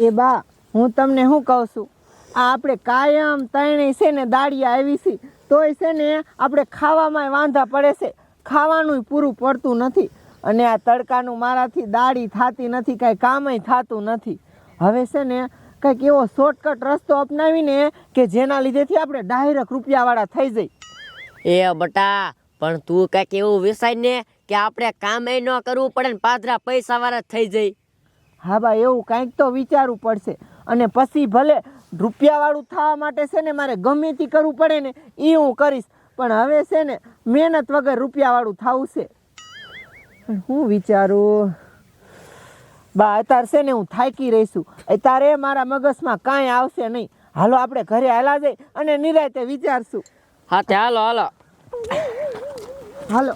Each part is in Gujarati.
એ બા હું તમને શું કહું છું, આ આપણે કાયમ ત્રણેય છે ને દાળિયા આવી છે તોય છે ને આપણે ખાવામાં વાંધા પડે છે, ખાવાનું પૂરું પડતું નથી અને આ તડકાનું મારાથી દાળી થતી નથી, કાંઈ કામય થતું નથી. હવે છે ને કંઈક એવો શોર્ટકટ રસ્તો અપનાવીને કે જેના લીધેથી આપણે ડાયરેક્ટ રૂપિયાવાળા થઈ જઈ. એ બટા પણ તું કઈક એવું વિચાર ને કે આપણે કામ ન કરવું પડે ને પાદરા પૈસા વાળા થઈ જાય. હા બા એવું કાંઈક તો વિચારવું પડશે અને પછી ભલે રૂપિયાવાળું થવા માટે છે ને મારે ગમે તે કરવું પડે ને એ હું કરીશ, પણ હવે છે ને મહેનત વગર રૂપિયાવાળું થવું છે. હું વિચારું બા અત્યારે છે ને હું થાકી રહીશું, અત્યારે મારા મગજમાં કાંઈ આવશે નહીં. હાલો આપણે ઘરે હાલા જઈ અને નિરાંતે વિચારશું. હા તે હાલો હાલો હાલો.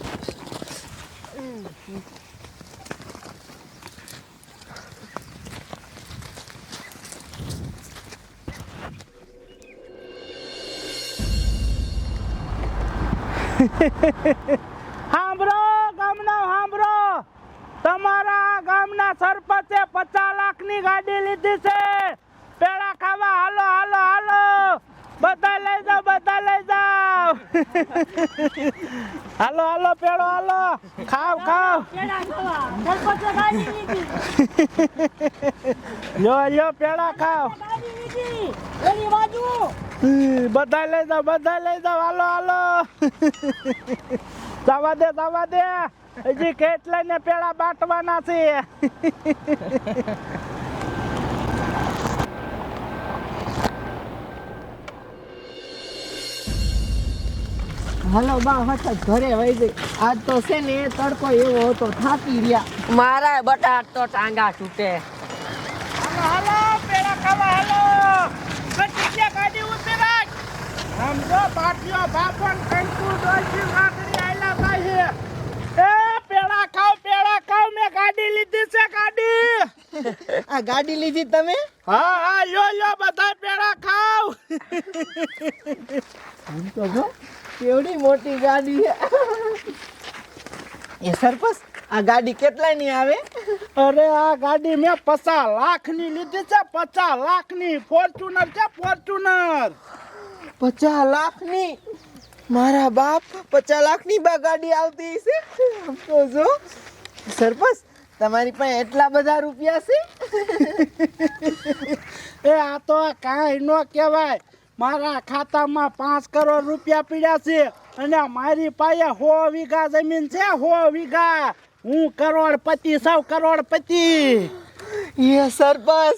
સાંભળો તમારા ગામના સરપંચે 50 લાખની ગાડી લીધી છે. પેડા ખાવા હાલો હાલો હાલો, બધા લઈ જાઓ હાલો હાલો પેડો હાલો, ખાવ લ્યો પેડા ખાવ, બધા લઈ જાઓ હાલો જવા દે હજી કેટલા ને પેડા બાટવાના છે. હાલો બા વખત ઘરે વહી જઈ. આજ તો છે ને તડકો એવો હતો, થાકી રહ્યા. મારા બટા તો ટાંગા તૂટે. હાલો પેડા ખાવા હાલો, કચિયા ગાડી ઉતરી રાખ. સમજો પાટીઓ બાપન કંકુ દોશી લાકડી આયલા થાય છે. એ પેડા ખાવ મે ગાડી લીધી છે ગાડી. આ ગાડી લીધી તમે? હા યો બધા પેડા ખાવ. તો જો કેવડી મોટી ગાડી છે. એ સરપંચ આ ગાડી કેટલાની આવે? અરે આ ગાડી મેં 50 લાખની લીધી છે, 50 લાખની ફોર્ચ્યુનર છે, ફોર્ચ્યુનર. 50 લાખની? મારા બાપ 50 લાખની બા ગાડી આવતી છે. તો જો સરપંચ તમારી પાસે એટલા બધા રૂપિયા છે? એ આ તો કાંઈ ન કહેવાય. મારા ખાતામાં 5 કરોડ રૂપિયા પડ્યા છે અને મારી પાસે 100 વીઘા જમીન છે, 100 વીઘા. હું કરોડપતિ સૌ કરોડપતિ. એ સરપંચ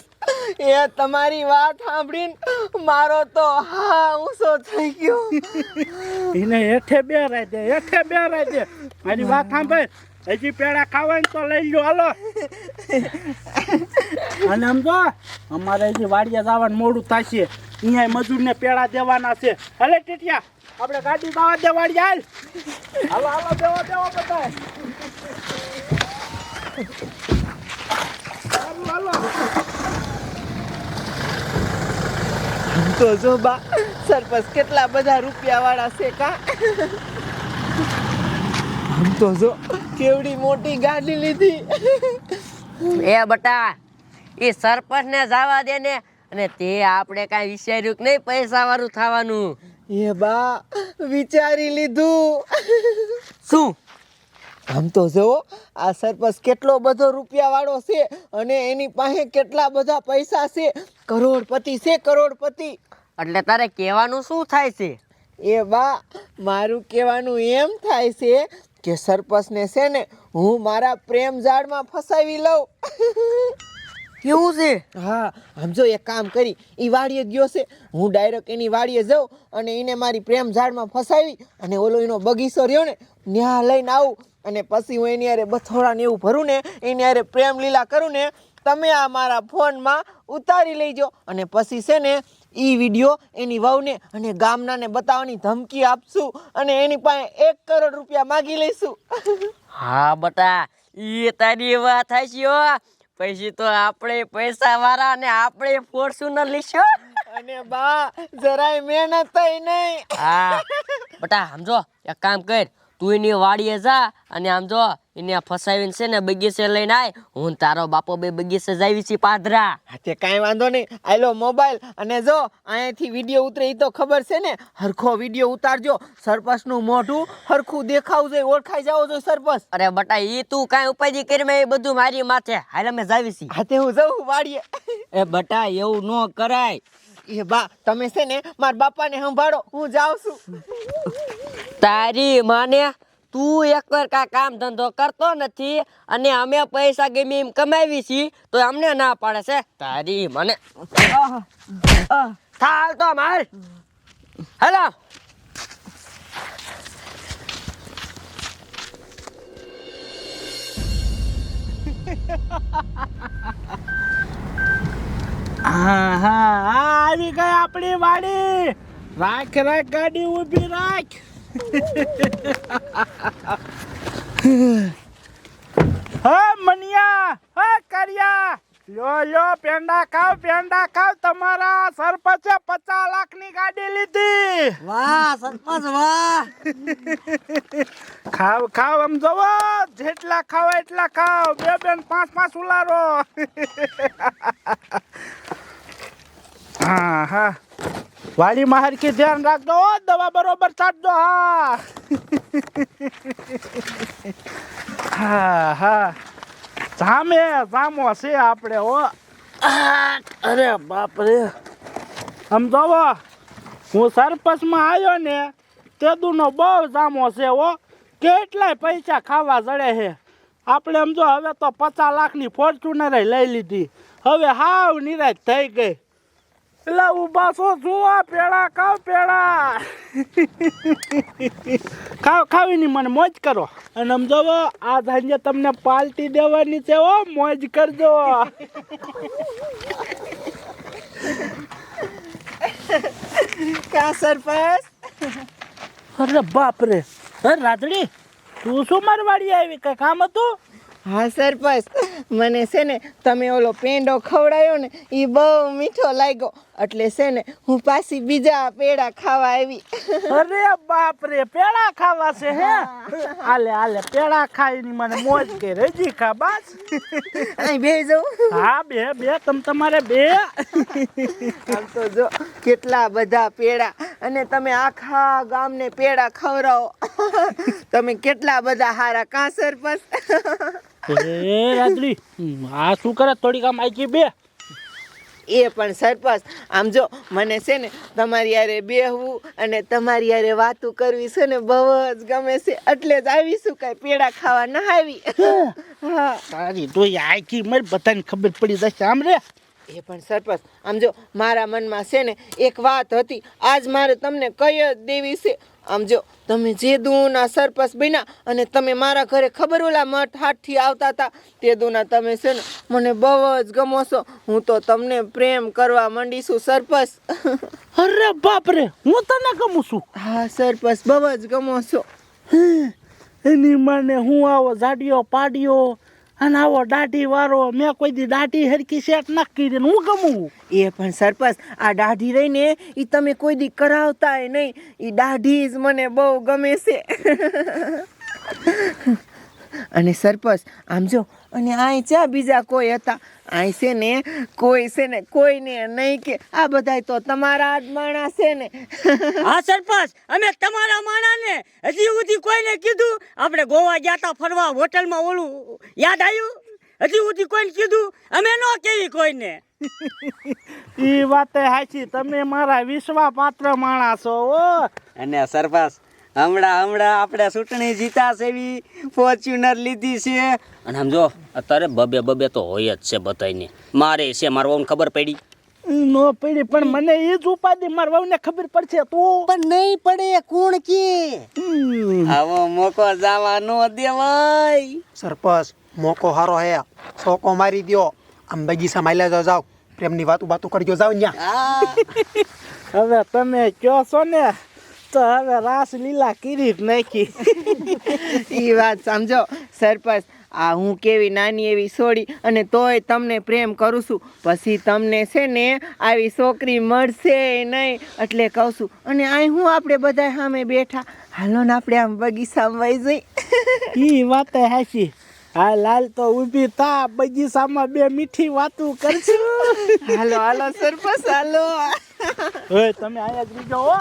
એ તમારી વાત સાંભળીને મારો તો હા ઊંચો થઈ ગયો. એને હેઠે બે રાઈ દે મારી વાત સાંભળ. હજી પેડા ખાવાય તો લઈ લો હાલો. અને સમજો અમારે હજી વાડિયા જવાનું મોડું થશે, અહીંયા મજૂરને પેડા દેવાના છે. હલે ટીટિયા આપણે ગાડી દાવા દે વાડિયા. હાલો દેવો બધા. હાલો તો જો બા સરપંચ કેટલા બધા રૂપિયા વાળા છે કા. આમ તો જો કેવડી મોટી ગાડી લીધી. એ બટા એ સરપંચ ને જવા દે ને, અને તે આપણે કાંઈ વિચાર્યું કે નહીં પૈસા વાળું થવાનું. એ બા વિચારી લીધું. શું? આમ તો જો આ સરપંચ કેટલો બધો રૂપિયા વાળો છે અને એની પાસે કેટલા બધા પૈસા છે. કરોડપતિ છે, કરોડપતિ. એટલે તારે કહેવાનું શું થાય છે? એ બા મારું કહેવાનું એમ થાય છે કે સરપંચને છે ને હું મારા પ્રેમ જાળમાં ફસાવી લઉં. કેવું છે? હા આમ જો એક કામ કરી, એ વાડીએ ગયો છે, હું ડાયરેક્ટ એની વાડીએ જાઉં અને એને મારી પ્રેમ ઝાડમાં ફસાવી અને ઓલો એનો બગીચો રહ્યો ને ત્યાં લઈને આવું અને પછી હું એની હારે બથોડા ને એવું ભરું ને એની હારે પ્રેમ લીલા કરું ને. તમે આ મારા ફોનમાં ઉતારી લેજો અને પછી છે ને એ વિડીયો એની વહુને અને ગામનાને બતાવવાની ધમકી આપશું અને એની પાસે 1 કરોડ રૂપિયા માગી લઈશું. હા બટા એ તારી વાત થાય છે. પછી તો આપણે પૈસા વાળા ને આપણે ફોર્ચ્યુનર લઈશું. અને બા જરાય મહેનત થઈ નહીં. હા બટા સમજો એક કામ કર, તું એની વાડીએ જા અને આમ જો એને ફસાવીને છે ને બગીચે લઈને આય. હું ને તારો બાપો બે બગીચે જાવી છી પાદરા. હા તે કાંઈ વાંધો નહીં. આયલો મોબાઈલ અને જો અહીંયાથી વિડીયો ઉતરે એ તો ખબર છે ને. હરખો વિડીયો ઉતારજો. સરપંચનું મોઢું હરખું દેખાવું જોઈએ, ઓળખાઈ જાવ જોઈએ સરપંચ. અરે બટા ઈ તું કાંઈ ઉપાધિ કરી મેં એ બધું મારી માથે. હાલ અમે જાવી છી. હા તે હું જઉં વાડીએ. એ બટા એવું ન કરાય. એ બા તમે છે ને મારા બાપાને સંભાળો, હું જાઉં છું. તારી માને તું એકવાર કામ ધંધો કરતો નથી અને અમે પૈસા ગમે એમ કમાવી છીએ તો અમને ના પાડે છે. તારી મને થાલ તો માર. હેલો હા આવી ગઈ આપણી વાડી. રાખ રાખ ગાડી ઊભી રાખ. હા મનિયા, હા કરિયા, લ્યો પેંડા ખાવ. તમારા સરપંચે 50 લાખની ગાડી લીધી. વાહ સરપંચ વાહ. ખાવ આમ જોવો, જેટલા ખાવ એટલા ખાવ. બે બેન 5 ઉલારો. હા વાડીમાં હરખી ધ્યાન રાખજો હો, દવા બરોબર છાંટજો. હા જામો છે આપણે હો. અરે બાપ રે, આમ જોવો હું સરપંચમાં આવ્યો ને તેદુનો બહુ જામો છે હો. કેટલાય પૈસા ખાવા જડે છે આપણે. આમ જો હવે તો 50 લાખની ફોર્ચ્યુનર લઈ લીધી. હવે હાવ નિરાશ થઈ ગઈ. એટલે ઊભા છો જુઓ, પેડા ખાવ પેડા. ખાવીની મને મોજ કરો. અને આમ જોવો આ સાંજે તમને પાર્ટી દેવાની છે હો, મોજ કરજો. કા સરપંચ? અરે બાપ રે, રાધડી તું શું મારી વાડી આવી? કઈ કામ હતું? હા સરપંચ, મને છે ને તમે ઓલો પેંડો ખવડાયો ને એ બહુ મીઠો લાગ્યો, એટલે છે ને હું પાછી બીજા પેડા ખાવા આવી. અરે બાપ રે, પેડા ખાવા છે હે? હાલે પેડા ખાઈને મને મોજ કે રજી ખા બસ. અહીં બે જાઉં? હા બે તમારે બે. આમ તો જો કેટલા બધા પેડા, અને તમે આખા ગામને પેડા ખવડાવો. તમે કેટલા બધા હારા કા સરપંચ? એ રાત્રી આ શું કરે? થોડીક આમ આઈ બે. એ પણ સરપંચ આમ જો મને છે ને તમારી યારે બેહવું અને તમારી યારે વાતું કરવી છે ને બહુ જ ગમે છે, એટલે જ આવીશું કઈ પેડા ખાવા ના આવી. હા સારી તો આખી મારી બધાને ખબર પડી જશે. આમ રે એ પણ સરપંચ આમ જો મારા મનમાં છે ને એક વાત હતી, આજ મારે તમને કઈ જ દેવી છે. આમ જો તમે જે દૂના સરપંચ બન્યા અને તમે મારા ઘરે ખબર ઓલા મઠ હાથથી આવતા હતા તે દૂના તમે છે ને મને બહુ જ ગમો છો. હું તો તમને પ્રેમ કરવા માંડીશું સરપંચ. અરે બાપ રે, હું તને ગમું છું? હા સરપંચ, બહુ જ ગમો છો. એની મને હું આવો જાડિયો પાડ્યો અને આવો દાઢી વાળો, મેં કોઈ દી દાઢી હરકી સેટ ના કરી હું ગમું. એ પણ સરપંચ આ દાઢી રહીને એ તમે કોઈ દી કરાવતા નહીં, એ દાઢી જ મને બહુ ગમે છે. અને સરપંચ આમ જો, અને અહીં ચા બીજા કોઈ હતા? અહીં છે ને કોઈને નહીં કે આ બધાય તો તમારા જ માણસ છે ને. હા સરપંચ, અમે તમારા માણાને હજી સુધી કોઈને કીધું? આપણે ગોવા ગયા તા ફરવા, હોટલમાં ઓલું યાદ આવ્યું? હજી સુધી કોઈને કીધું? અમે ન કેવી કોઈને. એ વાત સાચી, તમે મારા વિશ્વા પાત્ર માણસ છો હો. અને સરપંચ હમણાં આપણે ચૂંટણી જીતા છે એવી ફોર્ચ્યુનર લીધી છે. અને સમજો અત્યારે બબે તો હોય જ છે બધાને. મારે છે, મારા વહુને ખબર પડી? નો પડી, પણ મને એ જ ઉપાધિ મારા વહુને ખબર પડશે તો. પણ નહીં પડે, કોણ કે? આવો મોકો જવા ન દેવાય. સરપંચ મોકો હારો હે, સોકો મારી દ્યો. આમ બગીચા માલ્યા જાવ, પ્રેમની વાતું કરજો જાવ ન્યા. હવે તમે કહો છો ને તો હવે રાસ લીલા કરી જ નાખી. એ વાત સમજો સરપંચ, આ હું કેવી નાની એવી છોડી અને તોય તમને પ્રેમ કરું છું. પછી તમને છે ને આવી છોકરી મળશે નહીં એટલે કહું છું. અને અહીં હું આપણે બધા સામે બેઠા, હાલો ને આપણે આમ બગીચામાં વહી જઈ. ઈ વાત હાચી. હા લાલ તો ઊભી થા, બગીચામાં બે મીઠી વાતો કરશું. હાલો હાલો સરપંચ હાલો. ઓય તમે આયા જ રીજો હો.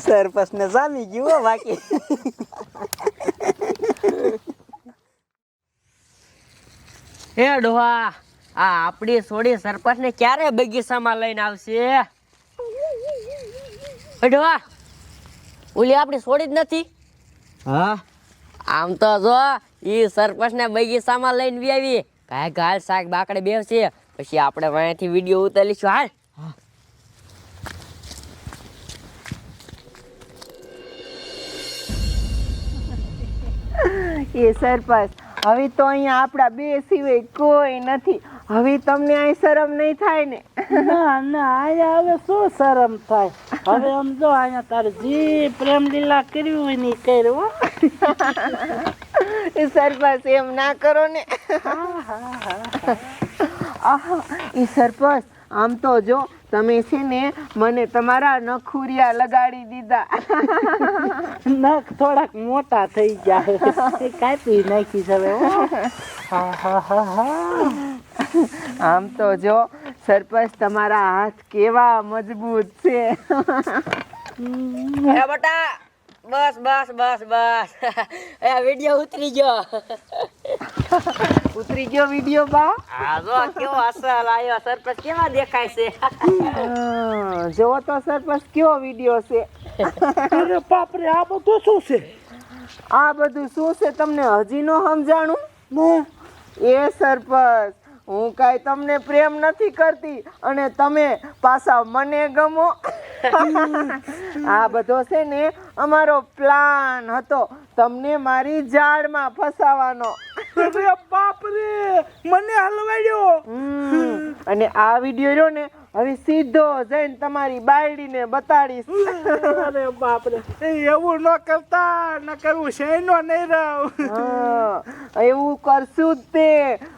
સરપંચ ને જામી ગયું હો બાકી. હે ડોહા, આ આપણી છોડી સરપંચ ને ક્યારે બગીચામાં લઈને આવશે? હે ડોહા, ઓલી આપણી છોડી જ નથી. હા આમ તો જો ઈ સરપંચ ને બગીચામાં લઈને વી આવી. કાંઈ ગાલ શાક બાકડે બેસશે, પછી આપણે વાંથી વિડીયો ઉતારીશું. હાલ. એ સરપંચ, હવે તો અહીંયા આપણા બે સિવાય કોઈ નથી. હવે તમને અહીં શરમ નહીં થાય ને? ના ના, આયા હવે શું શરમ થાય. હવે આમ જો અહીંયા તારે જી પ્રેમ લીલા કરવી હોય ને ઈ કર હો. એ સરપંચ એમ ના કરો ને. આહા, એ સરપંચ આમ તો જો તમે છે ને મને તમારા નખુરિયા લગાડી દીધા. નખ થોડાક મોટા થઈ ગયા, કાપી નાખી હવે હો. હા હા હા હા. આમ તો જો સરપંચ તમારા હાથ કેવા મજબૂત છે. એ બટા, બસ બસ બસ બસ. એ વિડીયો ઉતરી ગયો. ઉતરી ગયો વિડીયો બા? આ જો કેવો અસલ આવ્યો. સરપંચ કેવા દેખાય છે? જોવો તો સરપંચ કેવો વિડીયો છે. અરે બાપ રે, આ બધું શું છે? આ બધું શું છે તમને હજી નો સમજાણું? એ સરપંચ, હું કાંઈ તમને પ્રેમ નથી કરતી અને તમે પાછા મને ગમો. આ બધો છે ને અમારો પ્લાન હતો તમને મારી જાળમાં ફસાવાનો. અરે બાપ રે, મને હલવાડ્યો. અને આ વિડીયો રહ્યો ને હવે સીધો જઈને તમારી બાયડીને બતાડીશ. અરે બાપ રે, એવું ન કરતા, ન કરવું શેનો નહીં રહું. હા, એવું કરશું જ તે.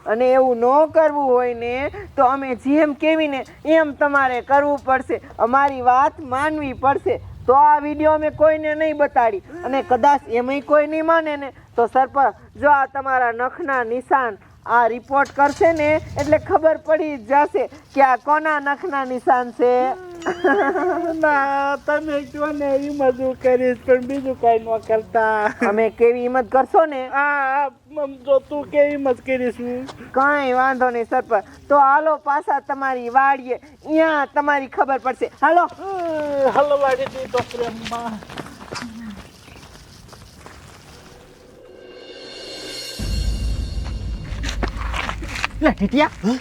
અને એવું ન કરવું હોય ને તો અમે જેમ કેવી ને એમ તમારે કરવું પડશે. અમારી વાત માનવી પડશે. તો આ વિડીયો અમે કોઈને નહીં બતાડી. અને કદાચ એમાંય કોઈ નહીં માને ને તો સરપંચ જો આ તમારા નખના નિશાન આ રિપોર્ટ કરશે ને એટલે ખબર પડી જ જશે કે આ કોના નખના નિશાન છે. ના, તમે કહો ને એમ જ હું કરીશ, પણ બીજું કઈ ન કરતા. અમે કેવી હિંમત કરશો ને? આ જો તું કે એમ જ કરીશ હું. કાંઈ વાંધો નહીં સરપંચ. તો હાલો પાછા તમારી વાડીએ, અહીંયા તમારી ખબર પડશે. હાલો. હલવાડી દીધો પ્રેમમાં. લે ટીટિયા,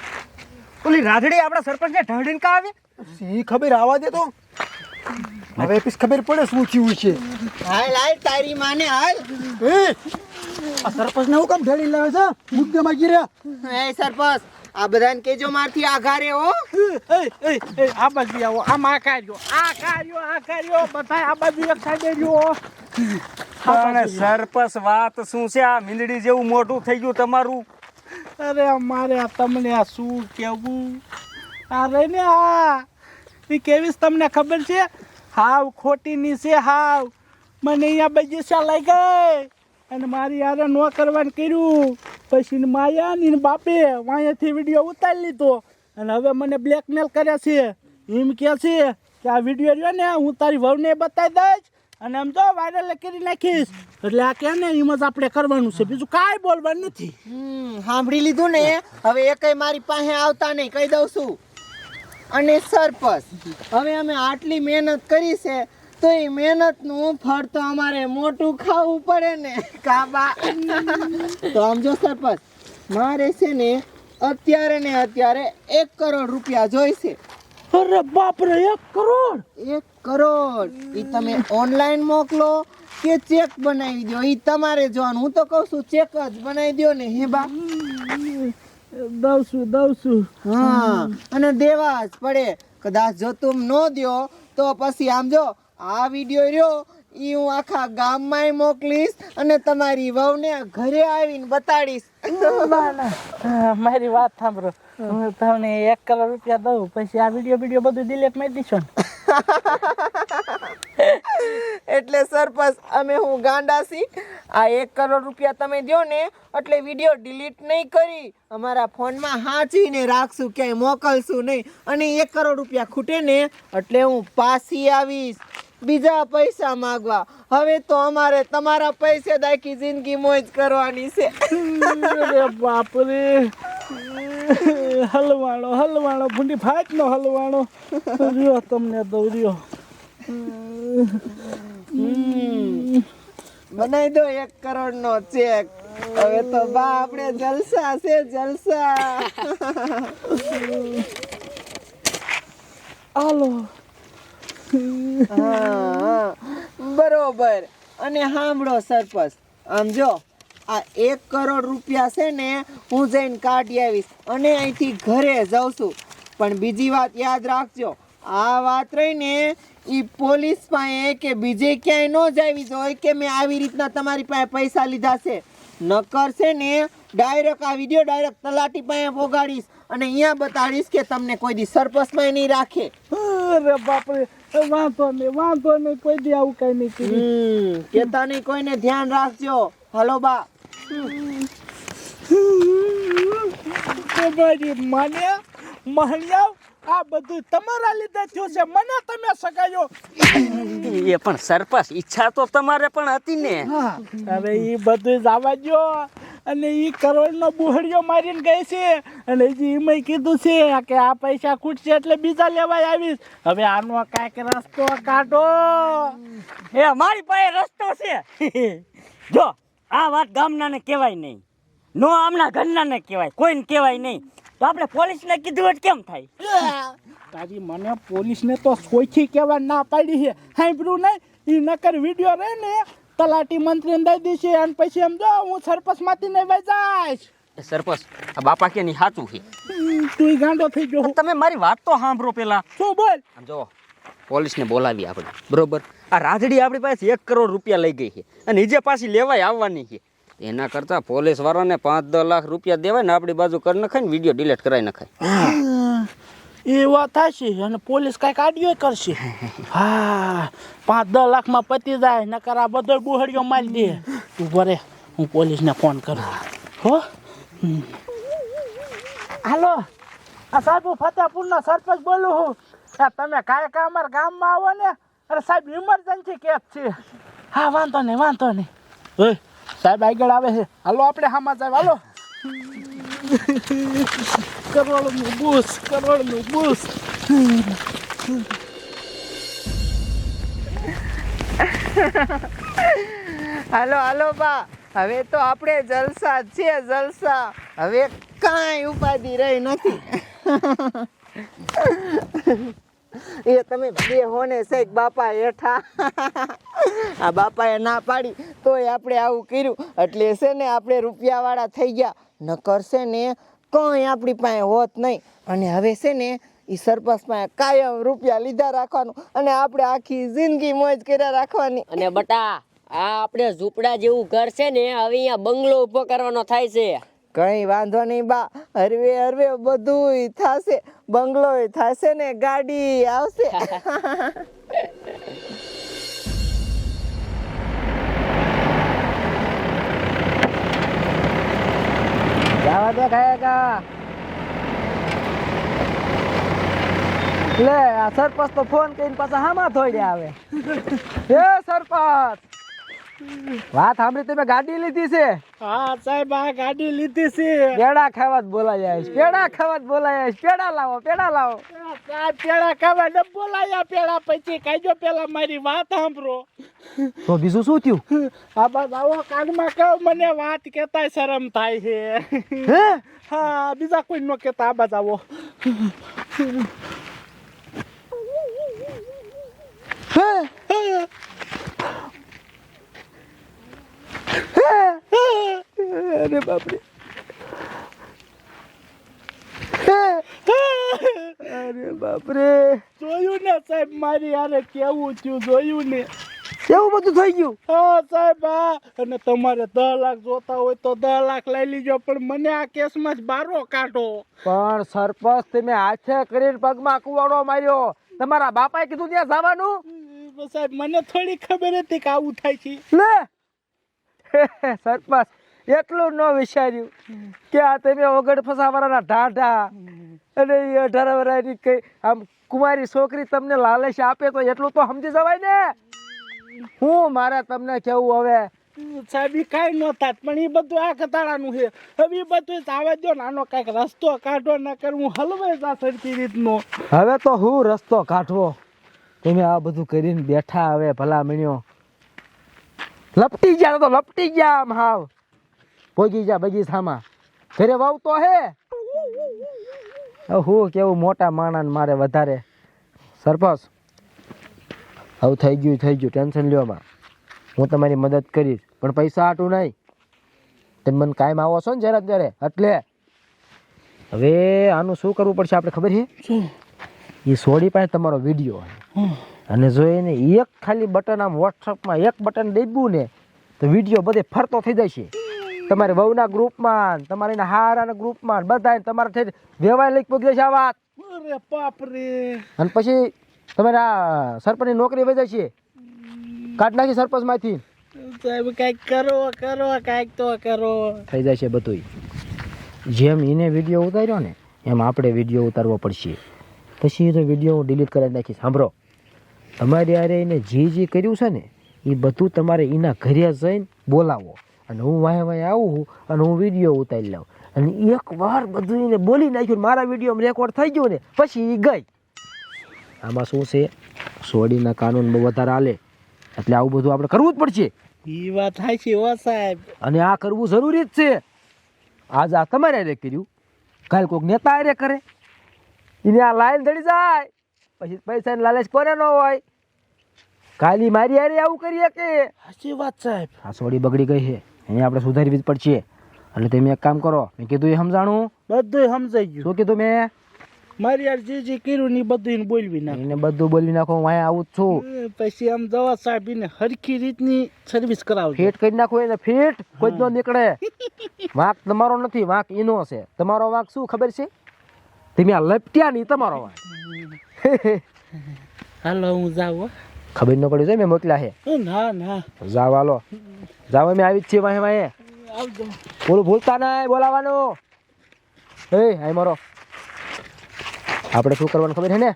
ઓલી રાધડી આપણા સરપંચને ઢળીને કા આવે? સી ખબર આવા દે તો. હવે પીસ ખબર પડે શું થયું છે. હાલ હાલ તારી માને હાલ. આ સરપંચને હું કામ ઢળી લાવે છે? મુદ્દે માં ગીર્યા. હે સરપંચ, આ બધાને કેજો મારથી આઘારે હો. આ બાજુ આવો, આમ આ કાર્યો, બધા આ બાજુ એક સાઈડે રહ્યો. પણ સરપંચ વાત શું છે? આ મીંદડી જેવું મોટું થઈ ગયું તમારું. અરે મારે આ તમને આ શું કેવું? આ રે ને આ એ કેવીસ તમને ખબર છે? હાવ ખોટીની છે હાવ. મને અહીંયા બગીચા લઈ ગઈ અને મારી યાર ન કરવાનું કર્યું. પછી માયા ની બાપે વાંયાથી વિડીયો ઉતારી લીધો અને હવે મને બ્લેકમેલ કરે છે. એમ કહે છે કે આ વિડીયો રહ્યો ને હું તારી વહુને બતાવી દઈશ અને આમ જો વાયરલ કરી નાખીશ. એટલે આ કે ને એમ જ આપણે કરવાનું છે, બીજું કાંઈ બોલવાનું નથી. સાંભળી લીધું ને? હવે એકેય મારી પાસે આવતા નહીં, કહી દઉં છું. અને સરપંચ, હવે અમે આટલી મહેનત કરી છે તો એ મહેનતનું ફળ તો અમારે મોટું ખાવું પડે ને કાબા. તો આમ જો સરપંચ, મારે છે ને અત્યારે ને અત્યારે 1 કરોડ રૂપિયા જોઈશે. અરે બાપ રે, 1 કરોડ! 1 કરોડ એ તમે ઓનલાઈન મોકલો કે ચેક બનાવી દો, એ તમારે જોવાનું. હું તો કહું છું ચેક જ બનાવી દો ને. હે બા? દઉં છું. હા, અને દેવા જ પડે. કદાચ જો તું ન દ્યો તો પછી આમ જો આ વિડીયો રહ્યો ઈ હું આખા ગામમાંય મોકલીશ અને તમારી વહુને ઘરે આવીને બતાડીશ. ના ના મારી વાત સાંભળો, હું તમને 1 કરોડ રૂપિયા દઉં, પછી આ વિડીયો બધું ડિલીટ મારી દીશો ને. એટલે સરપંચ અમે હું ગાંડા છી? આ 1 કરોડ રૂપિયા તમે દો ને એટલે વિડીયો ડિલીટ નહીં કરી, અમારા ફોનમાં હાંચીને રાખશું, ક્યાંય મોકલશું નહીં. અને 1 કરોડ રૂપિયા ખૂટે ને એટલે હું પાછી આવીશ બીજા પૈસા માંગવા. હવે તો અમારે તમારા પૈસે દાખી જિંદગી મોજ કરવાની છે. અરે બાપરે, હલવાણો ભૂંડી ફાટ નો હલવાણો રહ્યો, તમને દઉં રહ્યો. બનાવી દો 1 કરોડ નો ચેક. હવે તો બા આપણે જલસા છે, જલસા. હાલો. હા, બરોબર. અને સાંભળો સરપંચ, આમ જો આ 1 કરોડ રૂપિયા છે ને હું જઈને કાઢી આવીશ અને અહીંથી ઘરે જાઉં છું. પણ બીજી વાત યાદ રાખજો, આ વાત રહીને એ પોલીસ પાસે કે બીજે ક્યાંય ન જાવી જોઈએ કે મેં આવી રીતના તમારી પાસે પૈસા લીધા છે. નકર છે ને ડાયરેક્ટ આ વિડીયો ડાયરેક્ટ તલાટી પાસે પોગાડીશ અને અહીંયા બતાડીશ કે તમને કોઈ દી સરપંચમાં નહીં રાખે. અરે બાપરે, વાંધો નહીં, કોઈ દી આવું કઈ નહીં કર્યું. કેતા નહીં કોઈને, ધ્યાન રાખજો. હલો બા. તમારી માને મહણિયા, આ બધું તમારા લીધે થયું છે, મને તમે સગાયો. એ પણ સરપંચ, ઈચ્છા તો તમારે પણ હતી ને. હવે એ બધું જવા દો. અને એ કરોડનો બુહડિયો મારીને ગઈ છે, અને હજી એમાં કીધું છે કે આ પૈસા ખૂટશે એટલે બીજા લેવાય આવીશ. હવે આનો કાંઈક રસ્તો કાઢો. એ મારી પાસે રસ્તો છે. જો આ વાત ગામનાને કહેવાય નહીં, નો આમના ઘરનાને કહેવાય, કોઈને કહેવાય નહીં. તો આપણે પોલીસને કીધું એટલે કેમ થાય? તારી મને પોલીસને તો સોયથી કહેવા ના પાડી છે, સાંભળ્યું નહીં? એ નકર વિડીયો રહે ને તલાટી મંત્રીને દઈ દેશે અને પછી એમ જો હું સરપંચમાંથી નહીં વહી જઈશ. સરપંચ, આ બાપા કે નહીં સાચું છે. તું ગાંડો થઈ ગયો. તમે મારી વાત તો સાંભળો પેલા. શું બોલ? આમ જો પોલીસને બોલાવી આપણે, બરોબર? આ રાધડી આપણી પાસે 1 કરોડ રૂપિયા લઈ ગઈ છે અને જે પાછી લેવાય આવવાની છે. એના કરતાં પોલીસ વાળાને 5-10 લાખ રૂપિયા દેવાય ને આપણી બાજુ કરી નખાય ને વિડીયો ડિલીટ કરાવી નખાય. એ વાત થશે અને પોલીસ કાંઈક આડિયો કરશે. હા, 5-10 લાખમાં પતી જાય, નકર આ બધો બુહડિયો મારી દે. ઊભો રે, હું પોલીસને ફોન કરું. હો, હાલો, આ સાહેબ હું ફતેપુરના સરપંચ બોલું છું. તમે કાંઈ અમારા ગામમાં આવો ને? અરે સાહેબ, ઇમરજન્સી કેસ છે. હા, વાંધો નહીં. સાહેબ આગળ આવે છે, હાલો આપણે હામાં જાય. હાલો. કરોડનું બૂસ. હાલો બા, હવે તો આપણે જલસા છે, જલસા. હવે કાંઈ ઉપાધિ રહી નથી. એ તમે બેહો ને શેખ બાપા હેઠા. આ બાપાએ ના પાડી તોય આપણે આવું કર્યું એટલે છે ને આપણે રૂપિયાવાળા થઈ ગયા. નકર છે ને કંઈ આપણી પાસે હોત નહીં. અને હવે છે ને એ સરપંચ પાસે કાયમ રૂપિયા લીધા રાખવાનું અને આપણે આખી જિંદગી મોજ કર્યા રાખવાની. અને બટા, આ આપણે ઝૂંપડા જેવું ઘર છે ને, હવે અહીંયા બંગલો ઊભો કરવાનો થાય છે. કઈ વાંધો નહીં બા, હરવે બધું થશે. બંગલો થશે ને ગાડી આવશે. જવા દે ખાયેગા. લે, આ સરપંચ તો ફોન કરીને પાછા હામાં થોડ્યા આવે. હે સરપંચ, વાત સાંભળી, તમે ગાડી લીધી છે? હા સાહેબ, આ ગાડી લીધી છે. પેડા ખાવા જ બોલાયા છે. પેડા લાવો. પેડા ખાવા ન બોલાયા. પેડા પછી કાજો પેલા મારી વાત સાંભળો. તો બીજું શું થયું? આ બસ આવો કાનમાં કહો, મને વાત કેતા શરમ થાય છે. હા, બીજા કોઈ નો કેતા. આ બાજ આવો. અરે બાપરે, અરે બાપરે. જોયું ને સાહેબ, મારી યાર કેવું થયું, જોયું ને? એવું બધું થઈ ગયું? હા સાહેબ હા. અને તમારે 10 લાખ જોતા હોય તો 10 લાખ લઈ લીજો, પણ મને આ કેસમાં જ બારો કાઢો. પણ સરપંચ તમે હાથે કરીને પગમાં કુવાડો માર્યો. તમારા બાપાએ કીધું ત્યાં જવાનું? સાહેબ મને થોડી ખબર હતી કે આવું થાય છે. લે સરપંચ એટલું ન વિચાર્યું કે આ તમે ઓગણ ફસાવાના ઢાઢા અને 18 વર્ષની કઈ આમ કુમારી છોકરી તમને લાલચ આપે તો એટલું તો સમજી જવાય ને. હું મારે તમને કેવું હવે સાહેબ ઈ કાંઈ ન થાત, પણ એ બધું આ કતાળાનું છે. હવે એ બધું આવવા દો ને, આનો કાંઈક રસ્તો કાઢો ન કર હું હલવાઈ જા સરખી રીતનો. હવે તો હું રસ્તો કાઢવો? તમે આ બધું કરીને બેઠા હવે ભલા મણ્યો લપટી ગયા તો લપટી ગયા આમ હાવ ભોગી જા બગીચામાં ઘરે વાવતો હે. હવે હું કેવું મોટા માણસ મારે વધારે. સરપંચ હવે થઈ ગયું ટેન્શન લ્યો માં. હું તમારી મદદ કરીશ પણ પૈસા હાટું નહીં. તમે મને કાયમ આવો છો ને જરા ત્યારે એટલે હવે આનું શું કરવું પડશે આપણે ખબર છે? એ સોડી પાસે તમારો વિડીયો અને જો એને એક ખાલી બટન આમ વોટ્સઅપમાં એક બટન દબાવ્યું ને તો વિડીયો બધે ફરતો થઈ જશે. તમારે વહુના ગ્રુપમાં, તમારે એના હારાના ગ્રુપમાં બધા તમારે થઈ વેવાય લઈ પગી જશે આ વાત. અરે બાપ રે. અને પછી તમારા સરપંચની નોકરી વહી જશે, કાઢ નાખી સરપંચમાંથી. સાહેબ કાંઈક કરો કાંઈક તો કરો. થઈ જશે બધું. જેમ એને વિડીયો ઉતાર્યો ને એમ આપણે વિડીયો ઉતારવો પડશે. પછી એ તો વિડીયો હું ડિલીટ કરી નાખીશ. સાંભળો, તમારે યારે એને જે કર્યું છે ને એ બધું તમારે એના ઘરે જઈને બોલાવો અને હું વાહે આવું અને હું વિડીયો ઉતારી લઉં અને એક વાર બધું એને બોલી નાખ્યું મારા વિડીયોમાં રેકોર્ડ થઈ ગયું ને પછી એ ગઈ. આમાં શું છે, સોડીના કાનૂન બહુ વધારે હાલે એટલે આવું બધું આપણે કરવું જ પડશે. એ વાત થાય છે હો સાહેબ. અને આ કરવું જરૂરી જ છે. આજ આ તમારે હારે કર્યું, કાલ કોઈક નેતા હારે કરે, એને આ લાઈન ધડી જાય પછી પૈસાની લાલચ કોને ન હોય. કાલી મારી હારે આવું કરીએ કે? સાચી વાત સાહેબ. આ સોડી બગડી ગઈ છે, એને આપણે સુધારવી જ પડશે. એટલે તમે એક કામ કરો, મેં કીધું એ સમજાણું? બધું સમજાઈ ગયું. શું કીધું મેં? મારી યાર જે કર્યું ને એ બધું એને બોલવી નાખ. એને બધું બોલી નાખો, હું અહીંયા આવું જ છું. પછી આમ દવા સાહેબ એને હરખી રીતની સર્વિસ કરાવજો. ફીટ કરી નાખો એને, ફીટ કોઈ જ ન નીકળે. વાંક તમારો નથી, વાંક એનો છે. તમારો વાંક શું ખબર છે? તમે આ લપટ્યા નહીં તમારો વાંક. હાલો હું જાઉં. ખબર ન પડી જાય મેં મોકલ્યા છે. ના જાવ હાલો જાવ, અમે આવી જ છીએ વાહે વાહે. આવજો. બોલું ભૂલતા નહીં બોલાવાનું. એ હાય મારો આપણે શું કરવાનું ખબર છે ને?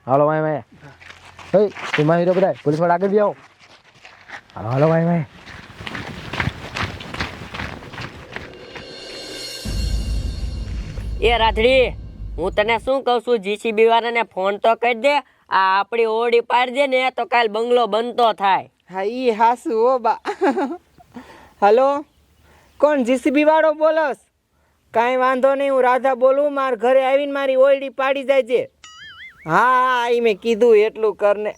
હાલો વાહે વાહે. એ તું માહિતી બધા પોલીસ વાળા આગળ બી આવો. હાલો હાલો વાહે વાહે. એ રાધડી, હું તને શું કહું છું, જીસીબી વાળાને ફોન તો કરી દે. આ આપણી ઓરડી પાડી દે ને તો કાલ બંગલો બનતો થાય. હા ઈ હાસુ હો બા. હલો, કોણ જીસીબી વાળો બોલસ? કાંઈ વાંધો નહીં, હું રાધા બોલું. મારા ઘરે આવીને મારી ઓયડી પાડી જાય છે. હા એ મેં કીધું એટલું કરને.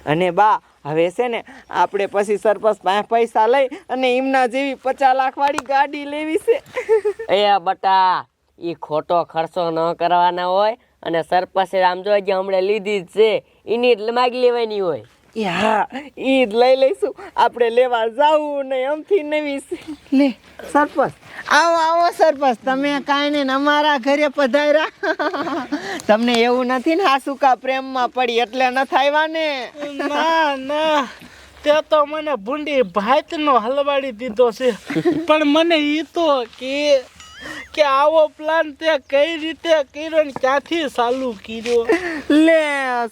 અને બા હવે છે ને આપણે પછી સરપંચ પાસે પૈસા લઈ અને એમના જેવી 50 લાખ વાળી ગાડી લેવી છે. એ બટા, એ ખોટો ખર્ચો ન કરવાના હોય અને સરપંચે આમ જો હમણાં લીધી જ છે એની જ માગી લેવાની હોય. એ હા ઈ જ લઈ લઈશું. આપણે લેવા જાવું ને આમથી નવી લે સરપંચ. આવો આવો સરપંચ, તમે કાંઈ નહીં અમારા ઘરે પધાર્યા. તમને એવું નથી ને હાસુકા પ્રેમમાં પડી એટલે ન આવ્યા ને? ના તે તો મને ભૂંડી ભાતનો હલવાડી દીધો છે. પણ મને એ તો કે આવો પ્લાન તે કઈ રીતે કર્યો ને ક્યાંથી ચાલુ કર્યો? લે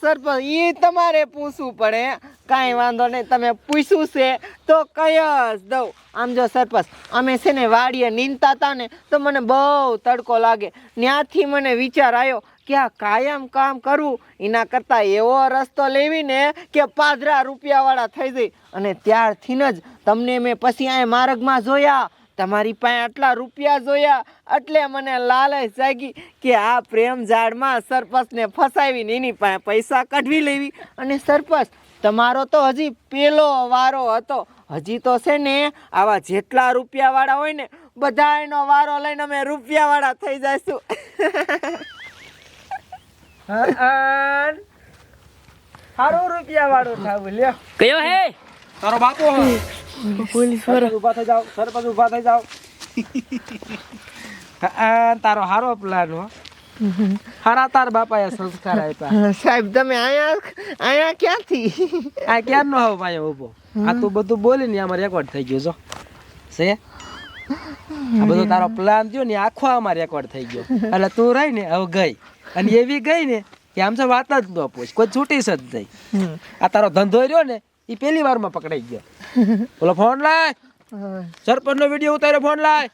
સરપંચ એ તમારે પૂછવું પડે. કાંઈ વાંધો નહીં, તમે પૂછ્યું છે તો કઈ જ દઉં. આમ જો સરપંચ, અમે છે ને વાડીએ નીંદતા હતા ને તો મને બહુ તડકો લાગે. ત્યાંથી મને વિચાર આવ્યો કે આ કાયમ કામ કરવું એના કરતાં એવો રસ્તો લેવીને કે પાદરા રૂપિયાવાળા થઈ જાય. અને ત્યારથી જ તમને મેં પછી અહીંયા માર્ગમાં જોયા, તમારી પાસે આટલા રૂપિયા જોયા એટલે મને લાલચ જાગી કે આ પ્રેમ ઝાડમાં સરપંચને ફસાવીને એની પાસે પૈસા કાઢવી લેવી. અને સરપંચ તમારો તો હજી પેલો વારો હતો. હજી તો છે ને આવા જેટલા રૂપિયાવાળા હોય ને બધા એનો વારો લઈને અમે રૂપિયાવાળા થઈ જઈશું. હારો રૂપિયા વાળો થાવું લ્યો. કયો હે તારો બાપો પોલીસ વાળા ઊભા થઈ જાવ, સરપંચ ઊભા થઈ જાવ. હા, તારો હારો પ્લાન હો. હારા તાર બાપાએ સંસ્કાર આપ્યા. સાહેબ તમે અહીંયા ક્યાંથી? આ ક્યાં નો આવ ભાઈ ઊભો? આ તું બધું બોલી ને આમાં રેકોર્ડ થઈ ગયું જો છે. આ બધો તારો પ્લાન થયો ને આખો આમાં રેકોર્ડ થઈ ગયો. એટલે તું રહી ને હવે ગઈ અને એવી ગઈ ને કે આમ તો વાત જ ન પૂછ, કોઈ છૂટી જ નહીં. આ તારો ધંધો રહ્યો ને એ પહેલી વારમાં પકડાઈ ગયો. બોલો ફોન લાય, સરપંચ નો વિડીયો ઉતાર્યો, ફોન લાય.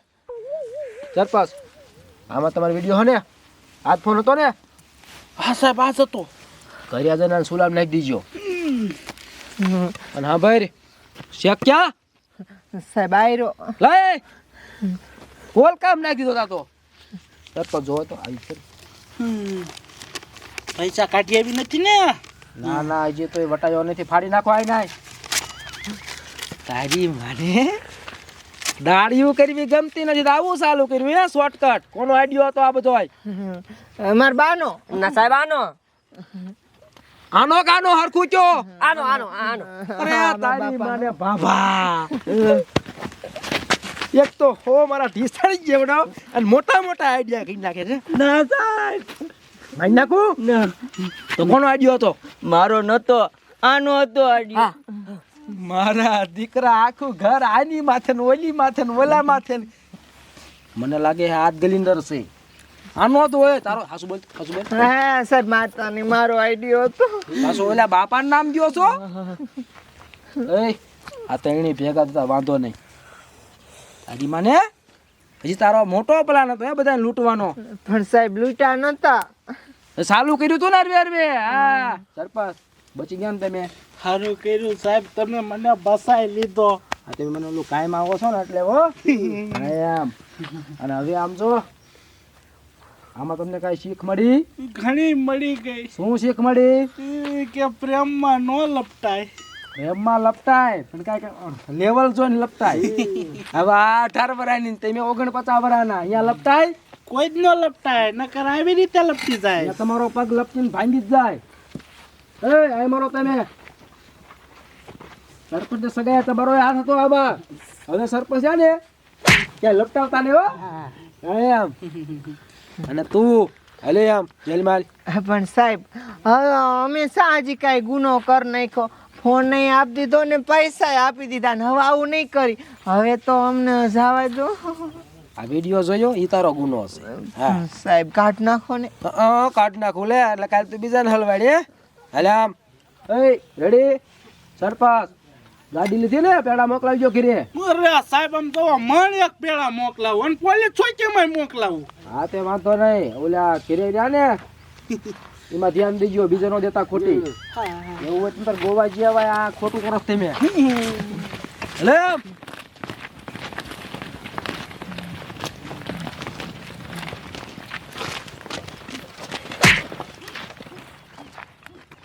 સરપંચ આમાં તમારો વિડીયો હો ને? હાથ ફોન હતો ને? હા સાહેબ આ હતો. કર્યા જણા સુલામ નાખી દીજો. અને હા ભાઈ શેક ક્યાં સાહેબ આયરો. લઈ કોલ કામ નાખી દીધો તા તો. સરપંચ જોવો તો આવી છે. પૈસા કાઢી આવી નથી ને? ના ના હજી તો એ વટાયો નથી, ફાડી નાખો. આઈ નાય તારી માને દાડિયું કરવી ગમતી નથી તો આવું ચાલુ કર્યું હે શોર્ટકટ. કોનો આઈડિયો હતો આ બધો? માર બાનો. ના સાહેબ આનો આનો કાનો હરખું કયો? આનો આનો આનો અરે તારી માને બાબા. એક તો હો મારા ઢીસાડી જેવડો અને મોટા મોટા આઈડિયા કરી નાખે છે. ના સાહેબ મારી નાખું તો કોનો આઈડિયો હતો? મારો નતો, આનો હતો આડિયો. મારા દીકરા આખું ઘર આની માથે ને ઓલી માથે ને ઓલા માથે ને. મને લાગે હાથ ગલિન્દર છે. આનો તો હોય તારો. હાસુ બોલ, હાસુ બોલ. હા સાહેબ માતા ને મારો આઈડિયો હતો. હાસુ ઓલા બાપાનું નામ દ્યો છો? એ આ તૈણી ભેગા થતા વાંધો નહીં. તારી માને હજી તારો મોટો પ્લાન હતો એ બધાને લૂંટવાનો. પણ સાહેબ લૂંટા નતા. ચાલુ કર્યું તું ને અરવે અરવે. હા સરપંચ બચી ગયા ને તમે. સારું કર્યું સાહેબ, તમે મને બસાઈ લીધો. હા તમે મને ઓલું કાયમ આવો છો ને એટલે હો. હા, એમ. અને હવે આમ જો આમાં તમને કઈ શીખ મળી? ઘણી મળી ગઈ. શું શીખ મળી? કે પ્રેમમાં નો લપટાય. એમાં લપટાય પણ કાંઈક લેવલ જોઈને લપટાય. હવે આ 18 વર્ષની તમે 49 વર્ષના અહીંયા લપટાય? કોઈ જ નો લપટાય, નકર આવી રીતે લપટી જાય. અહીંયા તમારો પગ લપટીને ભાંગી જ જાય. એ આ મારો તમે સરપંચ સગાયા તમારો હાથ હતો આમાં. હવે સરપંચ છે ને ક્યાં લપટાવતા ને હો. એમ અને તું હલે આમ જેલમાં. પણ સાહેબ હવે અમે હજી કાંઈ ગુનો કરી નાખ્યો? ફોન નહીં આપી દીધો ને પૈસા આપી દીધા ને હવે આવું નહીં કરી. હવે તો અમને જવા દો. આ વિડીયો જોયો એ તારો ગુનો છે. હા સાહેબ કાઢ નાખો ને. કાઢ નાખું લે એટલે કાલે તું બીજાને હલવાડી. હલે આમ એ રેડી. સરપંચ ગાડી લીધી ને પેડા મોકલાવજો ઘરે. અરે સાહેબ આમ તો મણ એક પેડા મોકલાવું અને પોલીસ ચોકીમાં મોકલાવું. હા તે વાંધો નહીં. ઓલા ઘરે રહ્યા ને એમાં ધ્યાન દેજો, બીજો નો દેતા ખોટી. એવું હોય તો ગોવા જેવાય આ ખોટું કરો તમે. હલે